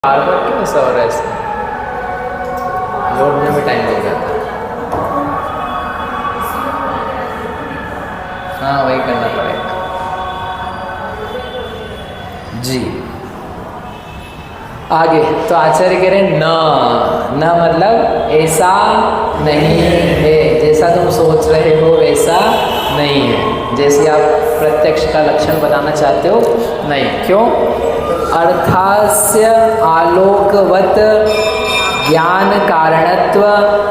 बार बार क्यों ऐसा हो रहा है इसमें? लोड होने में टाइम लग जाता है। हाँ वही करना पड़ेगा जी। आगे तो आचार्य कह रहे हैं न मतलब ऐसा नहीं है, जैसा तुम सोच रहे हो वैसा नहीं है, जैसे आप प्रत्यक्ष का लक्षण बनाना चाहते हो नहीं। क्यों? अर्थास्य आलोकवत ज्ञान कारणत्व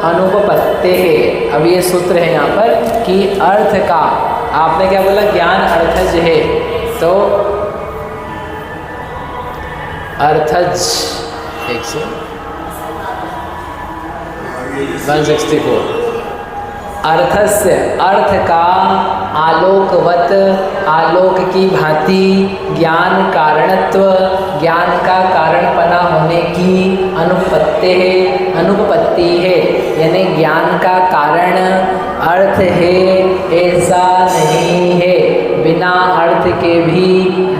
अनुपपत्ते है। अब ये सूत्र है यहाँ पर कि अर्थ का, आपने क्या बोला, ज्ञान अर्थज है, तो अर्थज 164 अर्थस्य, अर्थ का आलोकवत, आलोक की भांति, ज्ञान कारणत्व, ज्ञान का कारणपना होने की अनुपत्ति है, अनुपपत्ति है, यानी ज्ञान का कारण अर्थ है ऐसा नहीं है। बिना अर्थ के भी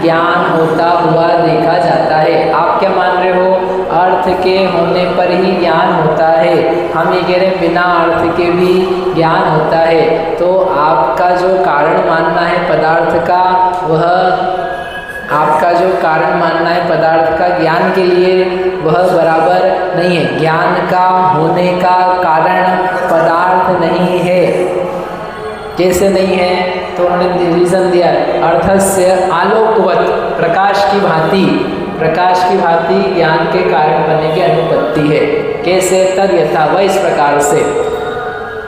ज्ञान होता हुआ देखा जाता है। आप क्या मान रहे हो? अर्थ के होने पर ही ज्ञान होता है। हम ये कह रहे हैं बिना अर्थ के भी ज्ञान होता है। तो आपका जो कारण मानना है पदार्थ का, वह आपका जो कारण मानना है पदार्थ का ज्ञान के लिए, वह बराबर नहीं है। ज्ञान का होने का कारण पदार्थ नहीं है। कैसे नहीं है? तो उन्होंने रीजन दिया, अर्थस्य आलोकवत, प्रकाश की भांति, प्रकाश की भांति ज्ञान के कारण बनने की अनुपत्ति है। कैसे? तद यथा, वह इस प्रकार से,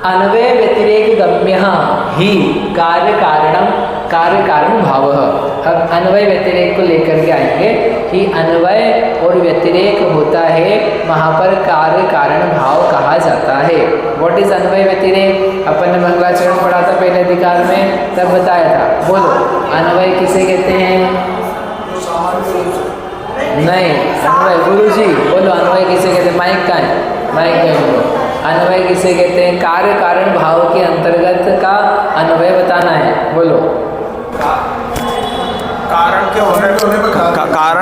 अन्वय व्यतिरेक गम्य ही कार्य कारणम, कार्य कारण भाव। अब अन्वय व्यतिरेक को लेकर के आएंगे कि अन्वय और व्यतिरेक होता है, वहाँ पर कार्य कारण भाव कहा जाता है। व्हाट इज अन्वय व्यतिरेक? अपन ने मंगलाचरण पढ़ा था पहले अधिकार में, तब बताया था। बोलो, अन्वय किसे कहते हैं? नहीं, अन्वय गुरुजी बोलो, अन्वय किसे कहते हैं? माइक का है, माइक में बोलो। अन्वय किसे कहते हैं? कार्य कारण भाव के अंतर्गत का अन्वय बताना है। बोलो। कारण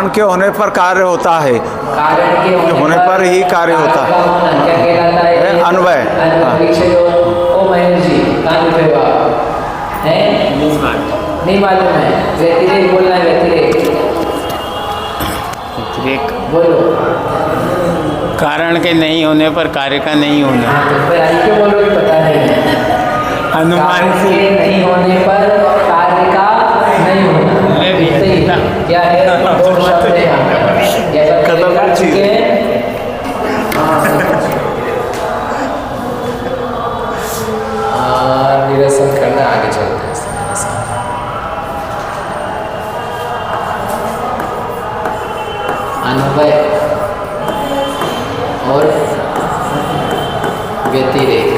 के होने पर कार्य होता है, कारण के होने पर ही कार्य होता है। क्या कहलाता है? अन्वय। ओ महेश जी, कहाँ लिखे हो आप? हैं? नहीं मालूम है? व्यतिरेक बोलना है, व्यतिरेक बोलो। कारण के नहीं होने पर कार्य का नहीं होना। क्यों बोलो? पता नहीं। अनुमान से नहीं होने पर कार्य का नहीं होना। क्या है? दो शब्द है, खत्म कर चुके हैं। निरसन करना, आगे चलते हैं। अन्वय और व्यतिरेक,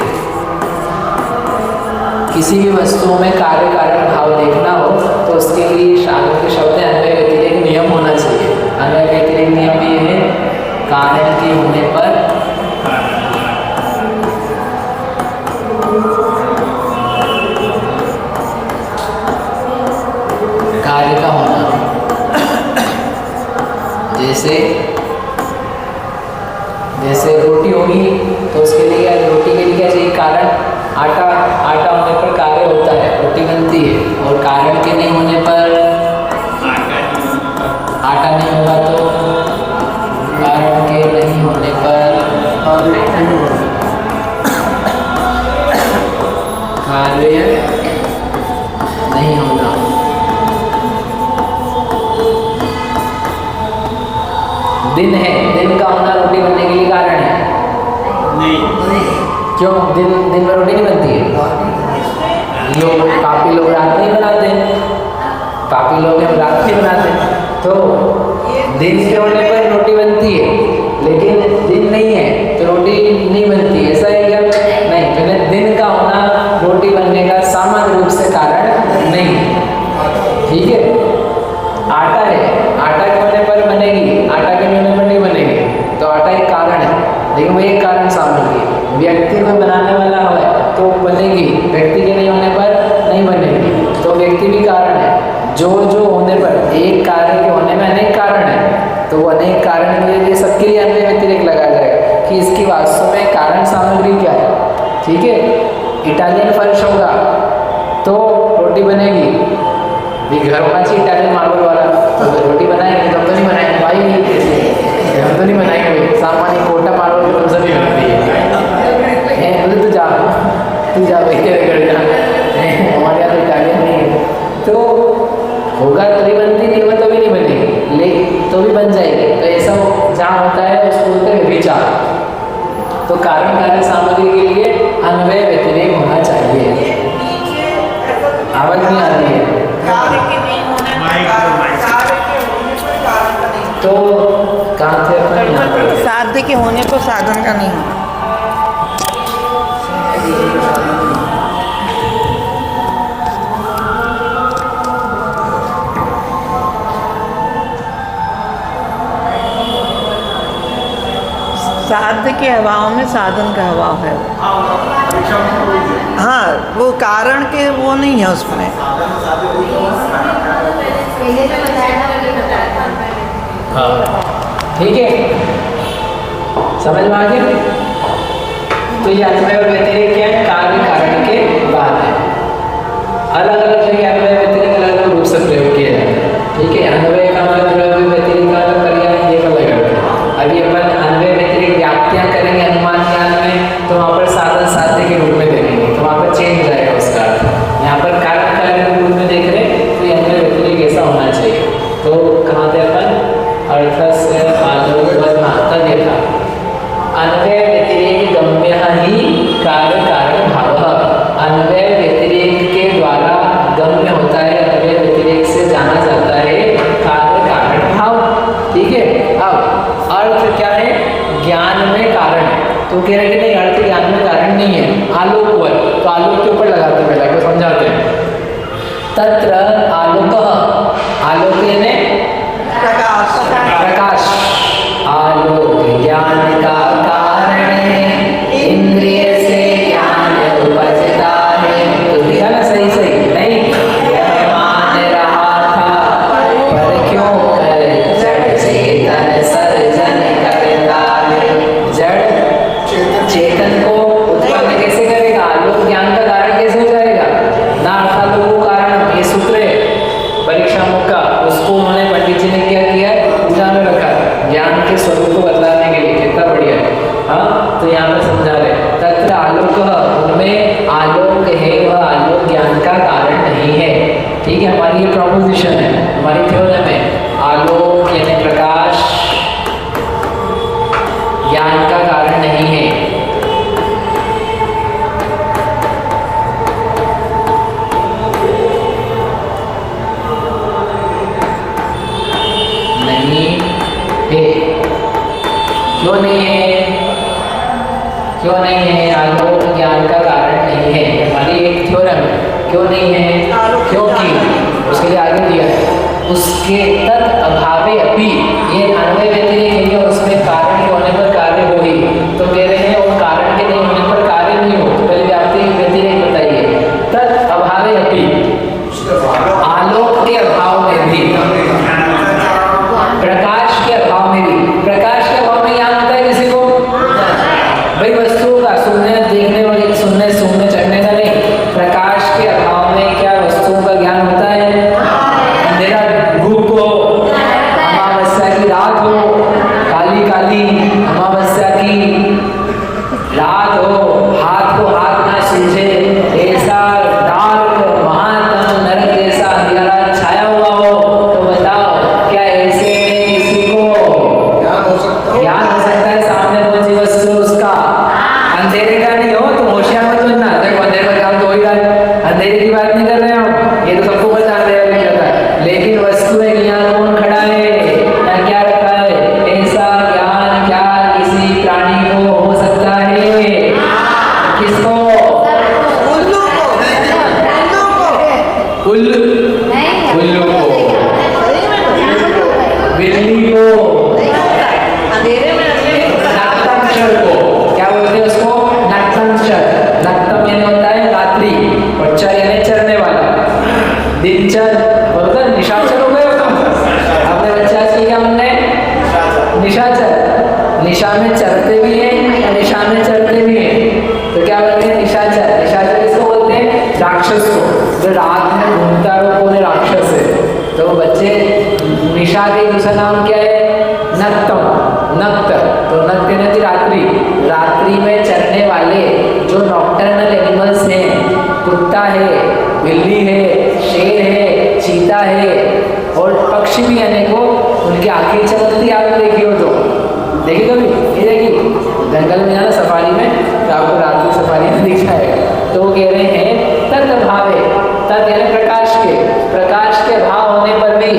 किसी भी वस्तुओं में कार्य कारण भाव देखना हो तो उसके लिए शास्त्र के शब्द है अन्वय व्यतिरेक नियम होना चाहिए। अन्वय व्यतिरेक नियम ये है, कारण के होने पर कार्य का होना। जैसे रोटी होगी तो उसके लिए, रोटी के लिए क्या चाहिए? कारण। आटा, आटा होने पर कार्य होता है, रोटी बनती है। और कारण के नहीं होने पर आटा नहीं होगा, तो कारण के नहीं होने पर कार्य नहीं होना। दिन है, दिन का होना रोटी बनने के लिए कारण है? नहीं। क्यों? दिन में रोटी नहीं बनती है? लोग, पापी लोग रात में बनाते हैं, पापी लोग हैं रात में बनाते हैं। तो दिन के होने पर रोटी बनती है, लेकिन दिन नहीं है तो रोटी नहीं बनती। ऐसा है क्या? नहीं। तो दिन का होना रोटी बनने का सामान्य रूप से कारण नहीं है। ठीक है? आटा है, आटा के होने पर बनेगी, आटा के होने पर नहीं बनेगी। तो आटा एक कारण है, लेकिन वो एक कारण सामग्री है। व्यक्ति में बनाने वाला है तो बनेगी, व्यक्ति के नहीं होने पर नहीं बनेगी। तो व्यक्ति भी कारण है। जो होने पर, एक कार्य के होने में अनेक कारण है, तो वो अनेक कारण कारण ये सबके लिए अन्वय व्यतिरेक लगाया जाएगा कि इसकी वास्तव में कारण सामग्री क्या है। ठीक है, इटालियन फर्श होगा तो रोटी बनेगी, भी घर होना चाहिए इटालियन मार्बल वाला, तो रोटी बनाएंगे, तो हम तो नहीं बनाएंगे भाई, हम तो नहीं बनाएंगे, सामान्य कोटा मार्बल तो सभी बनती है, बोले तू जा भाई तेरे घर जा, हमारे यहाँ तो इटालियन नहीं है, तो होगा तो भी बनती, नहीं होगा तो भी नहीं बनेगी, ले तो भी बन जाएगी। तो ऐसा जहाँ होता है उसको बोलते हैं विचार। तो कारण कार्य सामग्री के लिए अन्वय व्यतिरेक होना चाहिए। आवाज नहीं आ रही है तो कहाँ थे अपन? साध्य के होने पर साधन का नहीं होना। साध्य के अभाव में साधन का अभाव है। हाँ, वो कारण के वो नहीं है उसमें। हाँ ठीक है, समझ में आ गया। तो ये अन्वय और व्यतिरेक क्या है? कार्य कारण के बाद है। अलग अलग जगह अन्वय व्यतिरेक अलग अलग रूप से प्रयोग किया जाता है। ठीक है, अन्वय का मतलब प्रयोग, व्यतिरेक का मतलब पर्याय, ये अलग अलग। अभी अपन अन्वय व्यतिरेक व्याप्तियां करेंगे अनुमान ज्ञान में, तो वहाँ पर साधन साध्य के रूप में देखेंगे, तो वहाँ पर चेंज हो जाएगा उसका अर्थ। यहाँ पर कारण कार्य के रूप में देख रहे हैं, तो ये अन्वय व्यतिरेक ऐसा होना चाहिए। तो कहाँ थे अपन? अर्थस्य आलोकवत् देखा। अन्वय व्यतिरेक गम्य ही कार्य कारण भाव। अन्वय व्यतिरेक के द्वारा गम्य होता है, अन्वय व्यतिरेक से जाना जाता है कार्य कारण भाव। ठीक है, अब अर्थ क्या है? ज्ञान में कारण। तो कह रहे कि नहीं, अर्थ ज्ञान में कारण नहीं है। आलोकवत्, तो आलोक के ऊपर लगाते पहले को समझाते हैं। तत्र आलोक, आलोक यानी प्रकाश। आलोक ज्ञान का कारण है, इंद्रिय से ज्ञान उपजता है। तो दिखा ना सही सही? नहीं, यह मान रहा था पर क्यों कर जड़ चेतन सर्जन करता है। जड़ चेतन को उत्पन्न कैसे करेगा? आलोक ज्ञान का कारण कैसे हो जाएगा? ना अर्थालोको कारण, ये सूत्र है परीक्षा मुख का, उसको उन्होंने पंडित जी ने क्या किया? पूजा में रखा ज्ञान के स्वरूप को बदलाने के लिए। कितना बढ़िया है। हाँ, तो यहाँ पर समझा रहे तत्र आलोक, उनमें आलोक है, वह आलोक ज्ञान का कारण नहीं है। ठीक है, हमारी ये प्रोपोजिशन है, हमारी थ्योरम है। आलोक यानी प्रकाश ज्ञान का कारण नहीं है। नहीं है। क्यों नहीं है? क्यों नहीं है? आलोक ज्ञान का कारण नहीं है, हमारी एक थ्योरम है। क्यों नहीं है? क्योंकि उसके लिए आगे दिया है, उसके तत् अभावे अपि, ये अन्वय व्यतिरेक है और उसमें कारण के होने पर कार्य हो ही। तो कह रहे हैं और कारण के नहीं होने पर कार्य नहीं हो, तो पहले व्याप्ति व्यतिरेक बताइए। तत् अभावे अपि, आलोक के अभाव में भी, प्रकाश के अभाव में भी। प्रकाश के अभाव में ज्ञान होता है किसी को? भाई वस्तुओं का, सुनने देखने वाले, सुनने सूंघने चखने का नहीं। प्रकाश के अभाव में क्या वस्तुओं का ज्ञान होता है? अंधेरा धूप हो, अमावस्या की रात हो, निशा में चरते भी हैं, निशा में चरते भी हैं। तो क्या बोलते हैं? निशाचर। निशाचर किसको बोलते हैं? राक्षस को। जो रात में घूमता है वो कौन है? राक्षस है। तो बच्चे निशा के दूसरा नाम क्या है? नक्तम। नक्त तो नक्त यानी रात्रि। रात्रि में चरने वाले जो नॉक्टर्नल एनिमल्स हैं, कुत्ता है, बिल्ली है, शेर है, चीता है और पक्षी भी अनेकों, उनकी आंखें चमकती आप देखी हो तो देखी कभी? ये देखी जंगल में जाना सफारी में तो आपको रात की सफारी में दिख जाएगा। तो वो कह रहे हैं तत् भावे, तत् यानी प्रकाश के, प्रकाश के भाव होने पर भी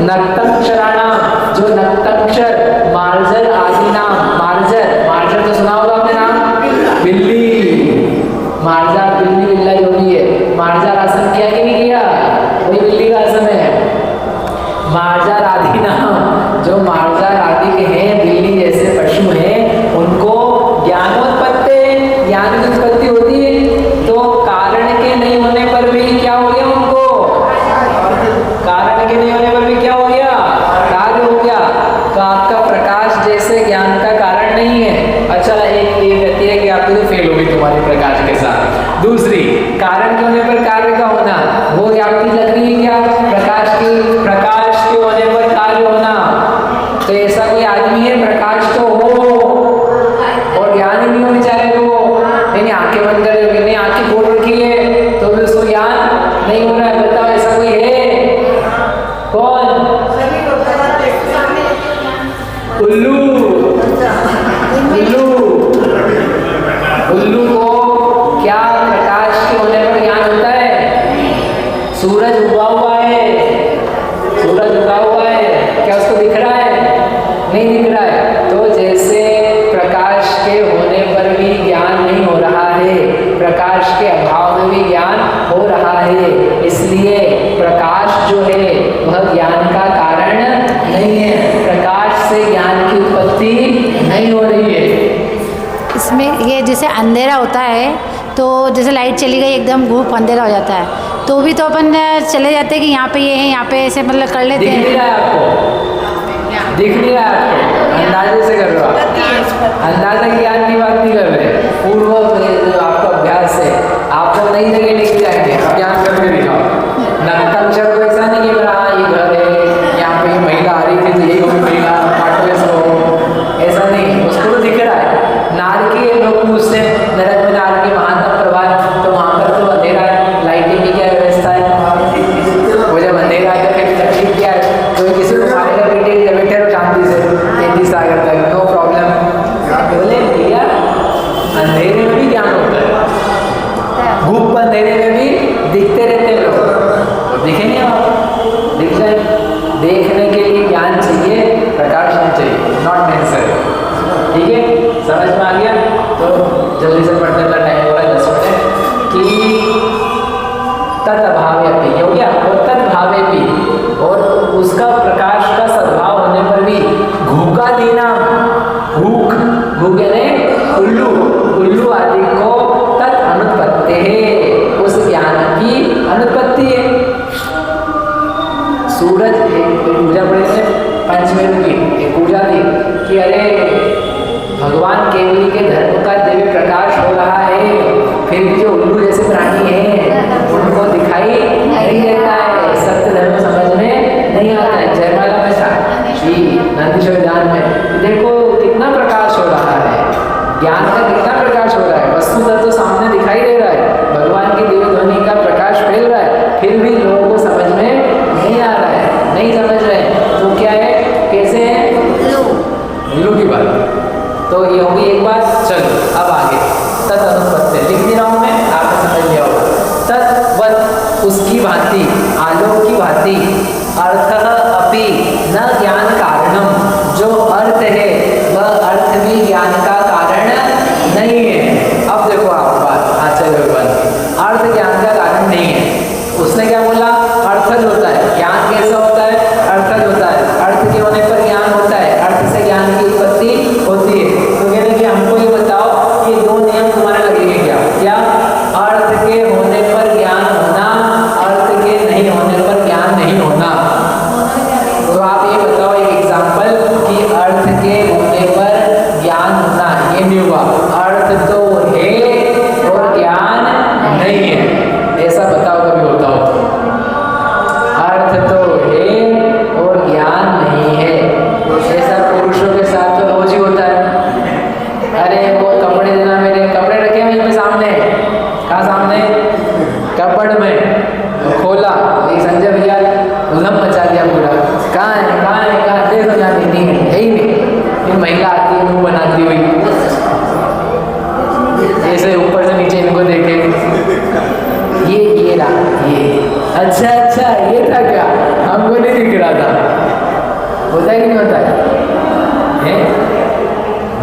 नक्तक्षराणाम, जो नक्तक्षर मार्जर आदि नाम, मार्जर, मार्जर तो सुना होगा आपने नाम? बिल्ली। मार्जार बिल्ली, बिल्ला जो भी है। मार्जार आसन किया कि नहीं किया? वही बिल्ली का आसन है। मार्जार आदि नाम, जो मार्जार आदि के हैं, बिल्ली जैसे पशु हैं, उनको ज्ञानोत्पत्ति, ज्ञान की उत्पत्ति होती है। तो कारण के नहीं होने पर भी क्या हो गया उनको? कारण के नहीं होने पर भी क्या हो गया? कार्य हो गया। तो आपका प्रकाश जैसे ज्ञान का कारण नहीं है। अच्छा, एक ये कहती है कि आपकी तो फेल होगी तुम्हारे प्रकाश के साथ। दूसरी, कारण के होने पर कार्य का होना, वो आपकी लग रही है क्या? प्रकाश की, प्रकाश के होने पर कार्य होना। तो ऐसा कोई आदमी है प्रकाश तो हो और ज्ञान ही नहीं हो बेचारे को? नहीं, आंखें बंद कर रही, नहीं आंखें खोल रखी है तो भी उसको ज्ञान नहीं हो रहा है। बताओ ऐसा कोई है? कौन? उल्लू। उल्लू, उल्लू को क्या प्रकाश के होने पर ज्ञान होता है? सूरज उगा हुआ है, सूरज उगा हुआ है, क्या उसको दिख रहा है? नहीं दिख रहा है। तो जैसे प्रकाश के होने पर भी ज्ञान नहीं हो रहा है, प्रकाश के अभाव में भी ज्ञान हो रहा है। इसलिए प्रकाश जो है वह ज्ञान का कारण नहीं है। प्रकाश से ज्ञान की उत्पत्ति नहीं हो रही है। इसमें ये जैसे अंधेरा होता है तो जैसे लाइट चली गई एकदम धूप अंधेरा हो जाता है तो भी तो अपन चले जाते हैं कि यहाँ पे ये है, यहाँ पे ऐसे मतलब कर लेते दिख हैं। नहीं रहा है आपको? दिख नहीं रहा है आपको? अंदाजे से कर रहे हो आप। अंदाजा ज्ञान की बात नहीं कर रहे। पूर्व जो आपका अभ्यास है, आपको नई जगह लेके जाएंगे, आप ज्ञान करके दिखाओ। नक्तक्षर को ऐसा नहीं कि हाँ ये घर है, यहाँ पे महिला आ रही थी तो यही होगी महिला, काटो इसको, ऐसा नहीं। उसको तो दिख रहा है। नारकी लोग पूछते हैं नरक में नारकी महात्म प्रभाव, तो वहाँ पर तो अंधेरा है, लाइटिंग की क्या व्यवस्था है? वो जब अंधेरा है तो फिर तकलीफ क्या है? कोई किसी को मारेगा पीटेगा, बैठे रहो शांति से 33 सागर तक, नो प्रॉब्लम। बोले भैया अंधेरे में भी ज्ञान होता है, धूप अंधेरे में भी दिखते रहते हैं लोग। दिखे नहीं आप? दिख जाए। देखने के लिए ज्ञान चाहिए, प्रकाश नहीं चाहिए, नॉट नेसेसरी। ठीक है, समझ में आ गया? तो जल्दी से पढ़ने का टाइम हो रहा है 10 मिनट कि तत्भावे भी हो गया, और तत्भावे भी, और उसका प्रकाश का सद्भाव होने पर भी घूका देना, घूक, घूक यानी उल्लू, उल्लू आदि को तत् अनुत्पत्ति है, उस ज्ञान की अनुत्पत्ति है। सूरज एक पूजा पड़े थे पंचमेरु की, एक पूजा थी कि अरे भगवान केवली के धर्म का दिव्य प्रकाश हो रहा है, फिर भी जो उल्लू जैसे प्राणी हैं उनको दिखाई नहीं देता है, सत्य धर्म समझ में नहीं आता है। जयमाला में था जी नंदीश्वर ज्ञान में, देखो कितना प्रकाश हो रहा है, ज्ञान का कितना प्रकाश हो रहा है, वस्तुतः तो सामने दिखाई दे रहा है, भगवान की दिव्य ध्वनि का प्रकाश फैल रहा है, फिर भी लोगों को समझ में नहीं आ रहा है, नहीं समझ रहे। तो क्या है, कैसे है? उल्लू की बात। तो ये होगी एक बात। चलो अब आगे तत् अनुत्पत्ति लिख दे रहा हूँ मैं, आपने समझ लिया होगा। तत्वत उसकी भांति, आलोक की भांति, अर्थः अपि न ज्ञान कारणम, जो अर्थ है वह अर्थ भी ज्ञान का कारण नहीं है। अब देखो आप बात आचार्य भगवान की, अर्थ ज्ञान का कारण नहीं है। उसने क्या बोला? अर्थज होता है। ज्ञान कैसा होता है? अर्थज होता है। अर्थ के होने पर ज्ञान होता है, अर्थ से ज्ञान की उत्पत्ति होती है। तो कहते हैं कि हमको ये बताओ कि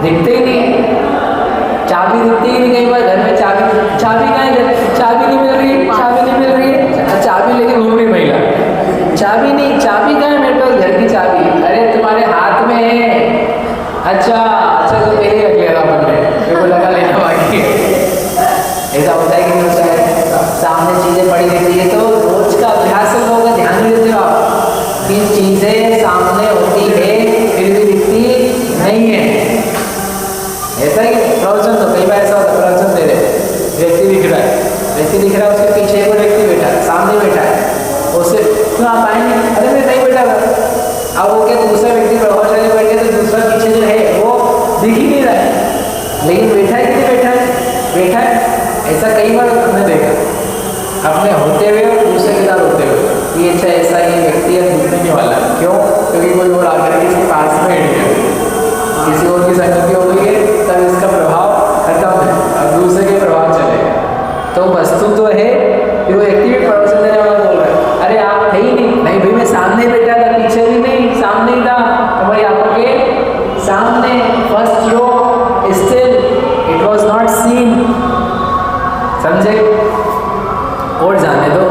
दिखते ही नहीं है। चाबी दिखती ही नहीं, कई बार घर में चाबी कहाँ है, चाबी नहीं मिल रही, चाबी नहीं मिल रही है, चाबी लेके घूम रही महिला, चाबी नहीं, चाबी कहाँ है मेरे पास घर की चाबी, अरे तुम्हारे हाथ में है, अच्छा तो पहले रख लिया था अपन ने, मेरे को लगा लेना बाकी है। ऐसा होता है कि नहीं होता है, सामने चीज़ें पड़ी रहती है तो रोज का अभ्यास है, लोगों का ध्यान नहीं देते हो आप कि चीज़ें सामने होती है फिर भी दिखती नहीं है। ऐसा ही प्रवचन तो कई बार ऐसा होता है, प्रवचन दे रहे व्यक्ति दिख रहा है, उसके पीछे एक व्यक्ति बैठा है, सामने बैठा है, उससे क्यों आप आए नहीं, अरे मैं नहीं बैठा था, अब वो क्या दूसरा व्यक्ति प्रभावशाली बैठे तो दूसरा पीछे जो है वो दिख ही नहीं रहा है, लेकिन बैठा है कि नहीं बैठा है। ऐसा कई बार हमने देखा अपने होते हुए और दूसरे के साथ होते हुए कि अच्छा ऐसा ये व्यक्ति है दिखने नहीं वाला, क्यों, क्योंकि कोई और आकर के इसके पास में हिट गया, किसी और की संगति हो गई है, तब इसका प्रभाव खत्म है, अब दूसरे के प्रभाव चलेगा। तो वस्तु तो है, फिर वो व्यक्ति भी प्रवचन देने वाला बोल रहा है, अरे आप थे ही नहीं भाई, मैं सामने बैठा था, पीछे भी नहीं, सामने ही था, तो भाई आपके सामने first row still it was not seen, समझे। और जाने दो,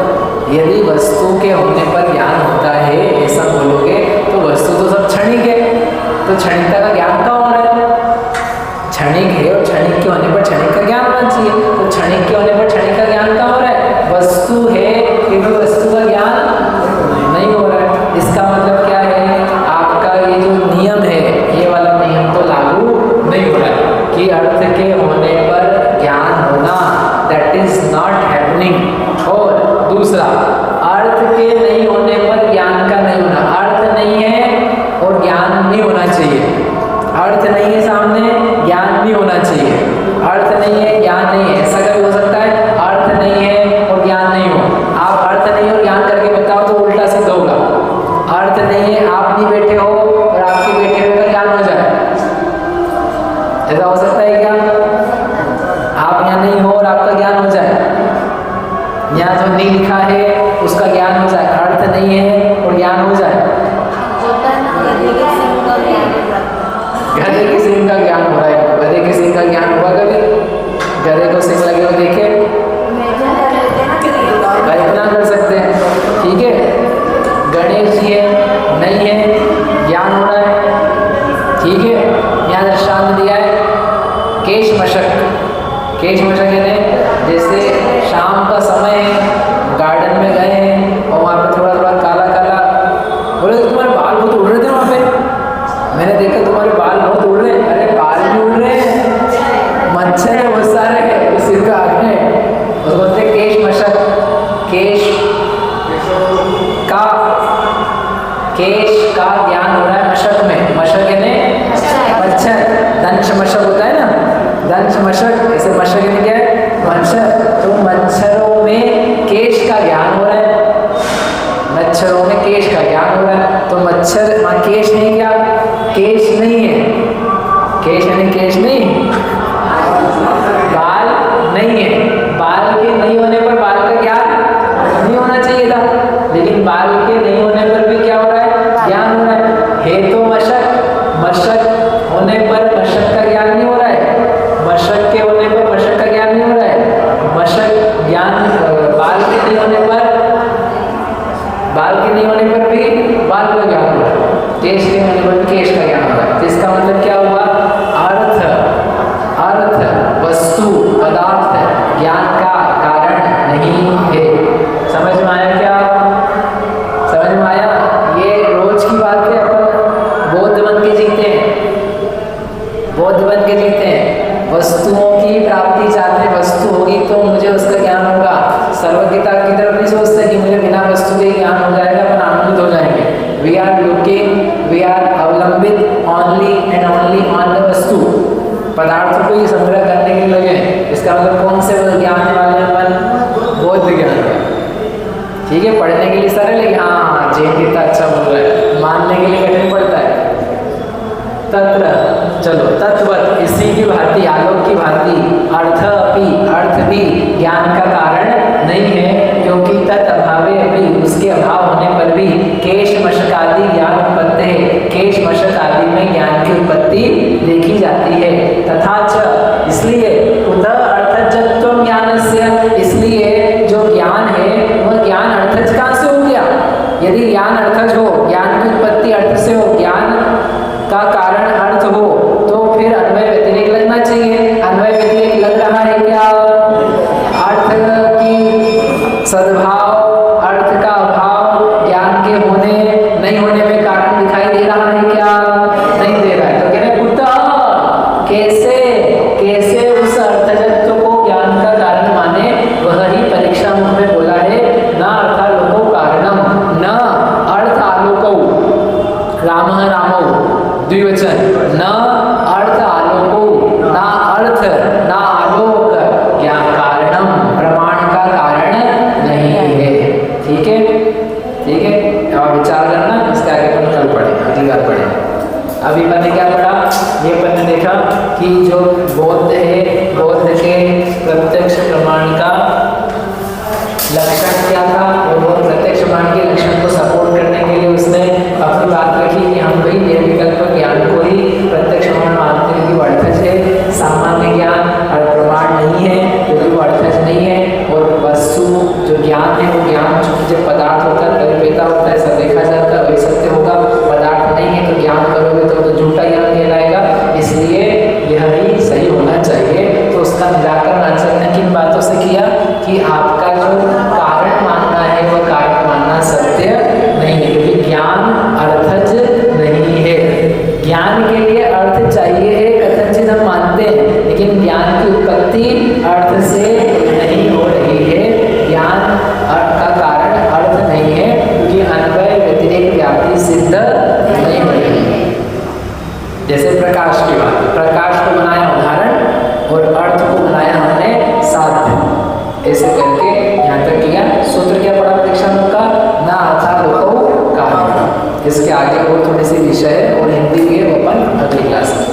यदि वस्तु के होने पर ज्ञान होता है ऐसा बोलोगे तो वस्तु तो सब क्षणिक है, तो क्षणिकता का ज्ञान कहाँ हो रहा है, क्षणिक है और क्षणिक के होने पर क्षणिक का ज्ञान होना चाहिए, तो क्षणिक के होने पर क्षणिक का ज्ञान कहाँ हो रहा है, वस्तु है फिर भी वस्तु का ज्ञान नहीं हो रहा है। इसका मतलब क्या है, आपका ये जो नियम है ये वाला नियम तो लागू नहीं हो रहा है कि अर्थ के होने पर ज्ञान होना, दैट इज नॉट हैपनिंग। और दूसरा, अर्थ के नहीं होने पर ज्ञान का नहीं होना, अर्थ नहीं है और ज्ञान नहीं होना चाहिए, अर्थ नहीं है सामने ज्ञान नहीं होना चाहिए, अर्थ नहीं है ज्ञान नहीं है, ऐसा कभी हो सकता है, अर्थ नहीं है और ज्ञान नहीं हो, आप अर्थ नहीं और ज्ञान करके बताओ तो उल्टा सिद्ध होगा, अर्थ नहीं है आप नहीं बैठे हो और आपके बैठे हुए का ज्ञान हो जाए, ऐसा हो सकता है क्या, आप यहाँ नहीं हो और आपका ज्ञान हो जाए, यहाँ जो नहीं लिखा है उसका ज्ञान हो जाए, अर्थ नहीं है और ज्ञान हो जाए, गधे की सिंह का ज्ञान हो रहा है, गधे की सिंह का ज्ञान हुआ कभी, गधे को सिंह लगे हो देखे, कल्पना कर सकते हैं, ठीक है। गणेश जी है नहीं है ज्ञान हो रहा है, ठीक है। यहाँ दृष्टांत दिया है केश मशक यानी जैसे शाम का समय है, गार्डन में गए हैं और वहाँ पे थोड़ा थोड़ा काला काला, बोले तुम्हारे बाल बहुत उड़ रहे थे वहाँ पे, मैंने देखा तुम्हारे बाल बहुत उड़ रहे हैं, अरे बाल भी उड़ रहे हैं, मच्छर है बहुत सारे सिर का आग में, उसको बोलते केश मशक, केश का ज्ञान हो रहा है मशक में, मशक यानी मच्छर, दंश मशक होता है ना, दंश मशक, ऐसे मशक यानी क्या है, मच्छर, तो मच्छरों में केश का ज्ञान हो रहा है, मच्छरों में केश का ज्ञान हो रहा है, तो मच्छर केश नहीं, क्या केश नहीं है, केश यानी केश नहीं, बाल नहीं है, बाल के नहीं होने पर बाल का ज्ञान नहीं होना चाहिए था, लेकिन बाल के नहीं होने पर भी क्या हो रहा है, ज्ञान हो रहा है तो मशक होने पर मशक का ज्ञान नहीं हो रहा है, मशक के होने पर मशक का ज्ञान नहीं हो रहा है, मशक ज्ञान बाल के नहीं होने पर भी बाल का ज्ञान हो रहा है, केश के होने पर भी केश का ज्ञान हो रहा है, इसका मतलब क्या हुआ, अर्थ वस्तु पदार्थ ज्ञान का कारण नहीं है। समझ में आया क्या, समझ में आया, ये रोज की बात है, अपन बौद्ध बन के जीते हैं, वस्तुओं की प्राप्ति चाहते हैं, वस्तु होगी तो मुझे उसका ज्ञान होगा, सर्वज्ञता की तरफ नहीं सोचते कि मुझे बिना वस्तु के ज्ञान हो जाएगा, अपन आनंदित हो जाएंगे, वी आर अवलंबित only and only on the वस्तु, पदार्थों को ही संग्रह करने के लिए लगे, इसका मतलब कौन से ज्ञान वाले अपन, बौद्ध ज्ञान, ठीक है। पढ़ने के लिए सरल है, हाँ जैन कितना अच्छा बोल रहा है, मानने के लिए कठिन पड़ता है। तत्र, चलो तत्वत, इसी की भांति, आलोक की भांति, अर्थ भी ज्ञान का कारण नहीं है, क्योंकि तत् अभावे भी उसके अभाव होने पर भी केश मशक आदि ज्ञान उत्पत्ति है, केश मशक आदि में ज्ञान की उत्पत्ति देखी जाती है। तथा च इसलिए उदर अर्थजत्व ज्ञानस्य, इसलिए जो ज्ञान है वह ज्ञान अर्थज कहाँ से हो गया? यदि ज्ञान अर्थज हो, ज्ञान की उत्पत्ति अर्थ से हो, ज्ञान का कारण अर्थ हो, तो फिर अन्वय व्यतिरेक लगना चाहिए। अन्वय व्यतिरेक लग रहा है क्या? अर्थ की सद्भाव, अर्थ का अभाव ज्ञान के होने नहीं होने में कारण दिखाई दे रहा है क्या? नहीं दे रहा है। तो कह रहे कुतः, कैसे कैसे उस अर्थजत्व को ज्ञान का कारण माने? वह ही परीक्षा मुख में बोला है, न अर्थालोको कारणम न अर्थ आलोकौ, रामः रामौ द्विवचन, न अर्थ आलोको, ना अर्थ ना आलोक ज्ञान कारणम, प्रमाण का कारण नहीं है। ठीक है, ठीक है, अब विचार करना, इसके आगे अपन कल पढ़े, अगली बार पढ़े। अभी अपन ने क्या पढ़ा? ये अपन ने देखा कि जो बौद्ध है, बौद्ध के प्रत्यक्ष प्रमाण का लक्षण क्या था, और वो प्रत्यक्ष प्रमाण के लक्षण को सपोर्ट करने के लिए उसने अपनी बात रखी कि हम भाई निर्विकल्प ज्ञान को ही प्रत्यक्ष प्रमाण मानते हैं कि वो अर्थज है, सामान्य ज्ञान और प्रमाण नहीं है क्योंकि वो अर्थज नहीं है। और वस्तु जो ज्ञान है वो ज्ञान जब पदार्थ होता है परिपेता होता है, ऐसा देखा जाता है, वही सत्य होगा। पदार्थ नहीं है तो ज्ञान करोगे तो झूठा ज्ञान कहलाएगा, इसलिए यह ही सही होना चाहिए। तो उसका निराकरण आचार्य ने किन बातों से किया कि आपका जो कारण मानना है वह कारण मानना सत्य नहीं है, क्योंकि ज्ञान अर्थज नहीं है। ज्ञान के लिए अर्थ चाहिए है, कथनचित हम मानते हैं, लेकिन ज्ञान की उत्पत्ति अर्थ से नहीं हो रही है। ज्ञान अर्थ का कारण अर्थ नहीं है, क्योंकि अन्वय व्यतिरेक व्याप्ति सिद्ध नहीं हो रही है। जैसे प्रकाश की बात, प्रकाश को बनाया उदाहरण और अर्थ को बनाया हमने साध्य, ऐसे करके यहाँ तक किया। सूत्र क्या पढ़ा परीक्षा का? ना अर्थालोको कारण। इसके आगे और थोड़ी सी विषय है और हिंदी के अपन अगली क्लास में।